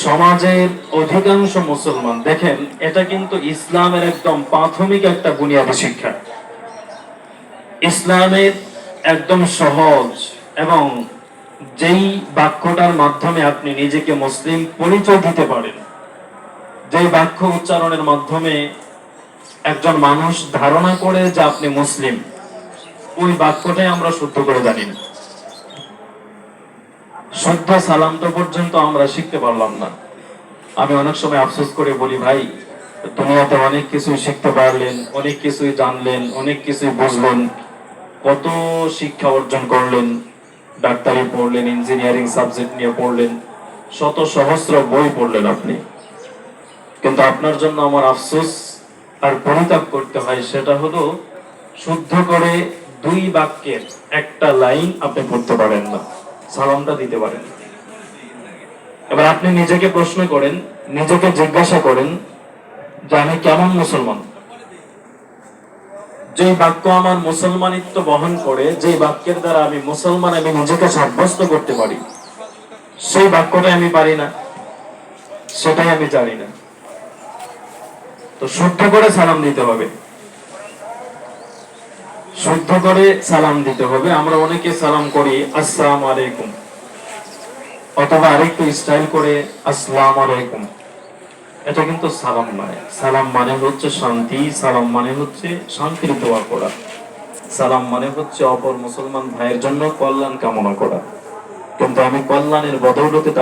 সমাজের অধিকাংশ মুসলমান দেখেন, এটা কিন্তু ইসলামের একদম প্রাথমিক একটা বুনিয়াদী শিক্ষা। ইসলামের একদম সহজ এবং যেই বাক্যটার মাধ্যমে আপনি নিজেকে মুসলিম পরিচয় দিতে পারেন, যেই বাক্য উচ্চারণের মাধ্যমে একজন মানুষ ধারণা করে যে আপনি মুসলিম, ওই বাক্যটাই আমরা শুদ্ধ করে জানি না। শুদ্ধ সালামটা পর্যন্ত আমরা শিখতে পারলাম না। আমি অনেক সময় আফসোস করে বলি, ভাই দুনিয়াতে অনেক কিছুই শিখতে পারলেন, অনেক কিছুই জানলেন, অনেক কিছুই বুঝলেন, কত শিক্ষা অর্জন করলেন, ডাক্তারি পড়লেন, ইঞ্জিনিয়ারিং সাবজেক্ট নিয়ে পড়লেন, শত সহস্র বই পড়লেন আপনি, কিন্তু আপনার জন্য আমার আফসোস আর পরিতাপ করতে হয়, সেটা হলো শুদ্ধ করে দুই বাক্যের একটা লাইন আপনি পড়তে পারেন না, সালামটা দিতে পারেন। এবার আপনি নিজেকে প্রশ্ন করেন, নিজেকে জিজ্ঞাসা করেন যে আমি কেমন মুসলমান। যে বাক্য আমার মুসলমানিত্ব বহন করে, যে বাক্যের দ্বারা আমি মুসলমান আমি নিজেকে সাব্যস্ত করতে পারি, সেই বাক্যটা আমি পারি না, সেটাই আমি জানি না। তো শুদ্ধ করে সালাম দিতে হবে, শুদ্ধ করে সালাম দিতে হবে। আমরা অনেকে সালাম করি আসসালামু আলাইকুম, অথবা আরেকটু স্টাইল করে আসসালামু আলাইকুম। এটা কিন্তু সালাম নয়। সালাম মানে হচ্ছে শান্তি, সালাম মানে হচ্ছে শান্তির দোয়া করা, সালাম মানে হচ্ছে অপর মুসলমান ভাইয়ের জন্য কল্যাণ কামনা করা। কিন্তু আমি কল্যাণের বদৌলতে তার